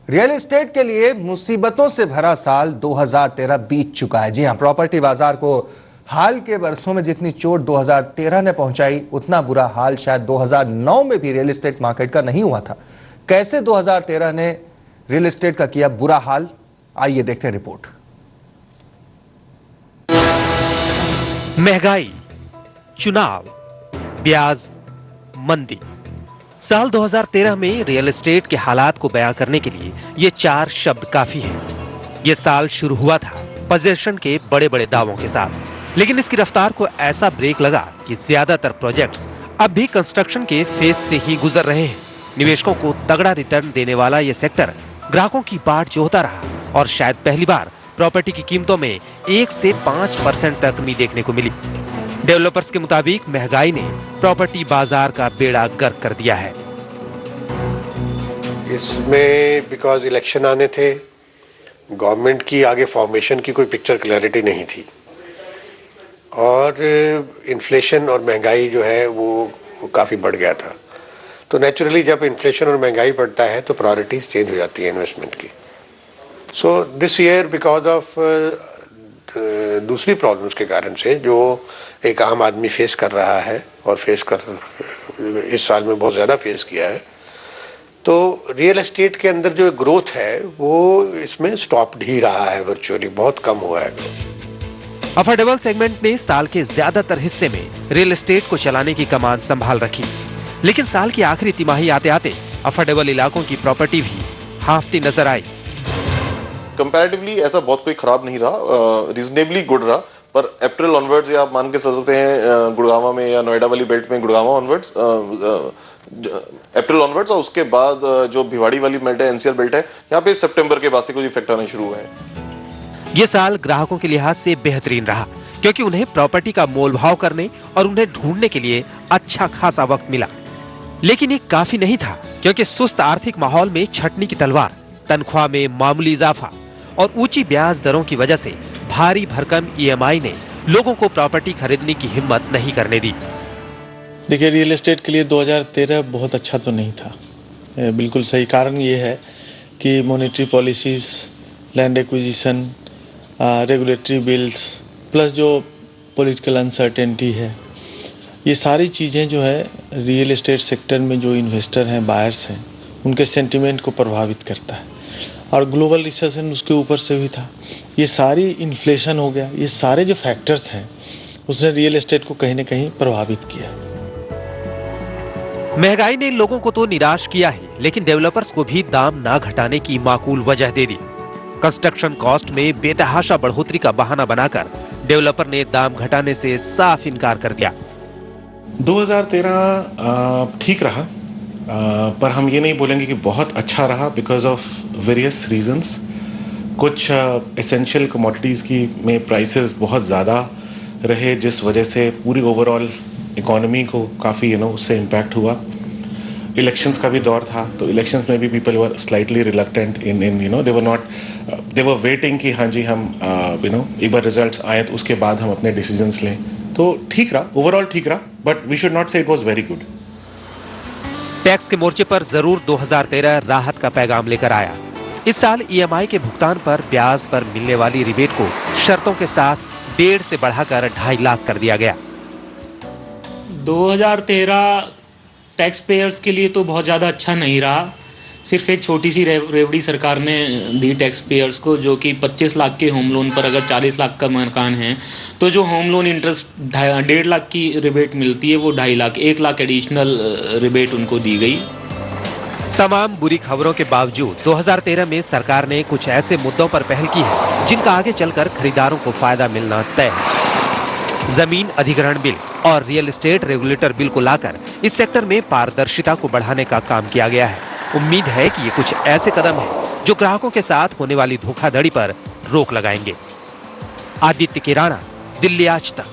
Real estate के लिए मुसीबतों से भरा साल 2013 बीत चुका है। जी हां, प्रॉपर्टी बाजार को हाल के वर्षों में जितनी चोट 2013 ने पहुंचाई, उतना बुरा हाल शायद 2009 में भी रियल एस्टेट मार्केट का नहीं हुआ था। कैसे 2013 ने रियल एस्टेट का किया बुरा हाल, आइए देखते हैं रिपोर्ट। महंगाई, चुनाव, ब्याज, मंदी। साल 2013 में रियल एस्टेट के हालात को बयां करने के लिए ये 4 शब्द काफी हैं। ये साल शुरू हुआ था पोजीशन के बड़े बड़े दावों के साथ, लेकिन इसकी रफ्तार को ऐसा ब्रेक लगा कि ज्यादातर प्रोजेक्ट्स अब भी कंस्ट्रक्शन के फेज से ही गुजर रहे हैं। निवेशकों को तगड़ा रिटर्न देने वाला ये सेक्टर ग्राहकों की बाट जोहता रहा और शायद पहली बार प्रॉपर्टी की कीमतों में 1 से 5% तक कमी देखने को मिली। डेवलपर्स के मुताबिक महंगाई ने प्रॉपर्टी बाजार का बेड़ा गर्क कर दिया है। इसमें बिकॉज इलेक्शन आने थे, गवर्नमेंट की आगे फॉर्मेशन की कोई पिक्चर क्लैरिटी नहीं थी और इन्फ्लेशन और महंगाई जो है वो काफ़ी बढ़ गया था। तो नेचुरली जब इन्फ्लेशन और महंगाई बढ़ता है तो प्रायोरिटीज चेंज हो जाती है इन्वेस्टमेंट की। So this year because of दूसरी प्रॉब्लम्स के कारण से जो एक आम आदमी फेस कर रहा है और इस साल में बहुत ज़्यादा फेस किया है, तो रियल एस्टेट के अंदर जो ग्रोथ है वो इसमें स्टॉप ही रहा है, वर्चुअली बहुत कम हुआ है। अफोर्डेबल सेगमेंट ने साल के ज्यादातर हिस्से में रियल एस्टेट को चलाने की कमान संभाल रखी, लेकिन साल की आखिरी तिमाही आते आते अफोर्डेबल इलाकों की प्रॉपर्टी भी हांफती नजर आई। कंपैरेटिवली ऐसा बहुत कोई खराब नहीं रहा, रीजनेबली गुड रहा, पर अप्रैल ऑनवर्ड्स या आप मान के चल सकते हैं गुड़गांव में या नोएडा वाली बेल्ट में गुड़गांव ऑनवर्ड्स, अप्रैल ऑनवर्ड्स और उसके बाद जो भिवाड़ी वाली बेल्ट है, एनसीआर बेल्ट है, यहाँ पे सितंबर के बाद से कुछ इफेक्ट आने शुरू हुए हैं। ये साल ग्राहकों के लिहाज से बेहतरीन रहा क्योंकि उन्हें प्रॉपर्टी का मोल भाव करने और उन्हें ढूंढने के लिए अच्छा खासा वक्त मिला। लेकिन ये काफी नहीं था क्योंकि सुस्त आर्थिक माहौल में छटनी की तलवार, तनख्वाह में मामूली इजाफा और ऊंची ब्याज दरों की वजह से भारी भरकम ईएमआई ने लोगों को प्रॉपर्टी खरीदने की हिम्मत नहीं करने दी। देखिए, रियल एस्टेट के लिए 2013 बहुत अच्छा तो नहीं था, बिल्कुल सही। कारण ये है कि monetary policies, land acquisition, regulatory bills plus जो पॉलिटिकल अनसर्टेनिटी है, ये सारी चीज़ें जो है रियल एस्टेट सेक्टर में जो इन्वेस्टर हैं, बायर्स हैं, उनके सेंटिमेंट को प्रभावित करता है। और ग्लोबल रिसेशन उसके ऊपर से भी था, ये सारी इन्फ्लेशन हो गया, ये सारे जो फैक्टर्स हैं उसने रियल एस्टेट को कहीं ना कहीं प्रभावित किया। महंगाई ने लोगों को तो निराश किया ही, लेकिन डेवलपर्स को भी दाम ना घटाने की माकूल वजह दे दी। कंस्ट्रक्शन कॉस्ट में बेतहाशा बढ़ोतरी का बहाना बनाकर डेवलपर ने दाम घटाने से साफ इनकार कर दिया। 2013 ठीक रहा, पर हम ये नहीं बोलेंगे कि बहुत अच्छा रहा बिकॉज ऑफ वेरियस रीजंस। कुछ एसेंशियल कमोडिटीज़ की में प्राइसेस बहुत ज़्यादा रहे, जिस वजह से पूरी ओवरऑल इकोनॉमी को काफ़ी उससे इम्पैक्ट हुआ। इलेक्शंस का भी दौर था, तो इलेक्शंस में भी people were slightly reluctant in they were waiting कि हाँ जी हम एक बार रिजल्ट्स आए तो उसके बाद हम अपने डिसीजंस लें। तो ठीक रहा, ओवरऑल ठीक रहा, बट वी शुड नॉट से it was very good. Tax के मोर्चे पर जरूर 2013 राहत का पैगाम लेकर आया। इस साल ईएमआई के भुगतान पर ब्याज पर मिलने वाली रिबेट को शर्तों के साथ 1.5 से बढ़ाकर 2.5 लाख कर दिया गया। 2013 टैक्स पेयर्स के लिए तो बहुत ज़्यादा अच्छा नहीं रहा। सिर्फ एक छोटी सी रेवड़ी सरकार ने दी टैक्स पेयर्स को, जो कि 25 लाख के होम लोन पर अगर 40 लाख का मकान है तो जो होम लोन इंटरेस्ट 1.5 लाख की रिबेट मिलती है वो 2.5 लाख, 1 लाख एडिशनल रिबेट उनको दी गई। तमाम बुरी खबरों के बावजूद 2013 में सरकार ने कुछ ऐसे मुद्दों पर पहल की है जिनका आगे चलकर खरीदारों को फायदा मिलना तय है। जमीन अधिग्रहण बिल और रियल एस्टेट रेगुलेटर बिल को लाकर इस सेक्टर में पारदर्शिता को बढ़ाने का काम किया गया है। उम्मीद है कि ये कुछ ऐसे कदम हैं जो ग्राहकों के साथ होने वाली धोखाधड़ी पर रोक लगाएंगे। आदित्य किराना, दिल्ली आज तक।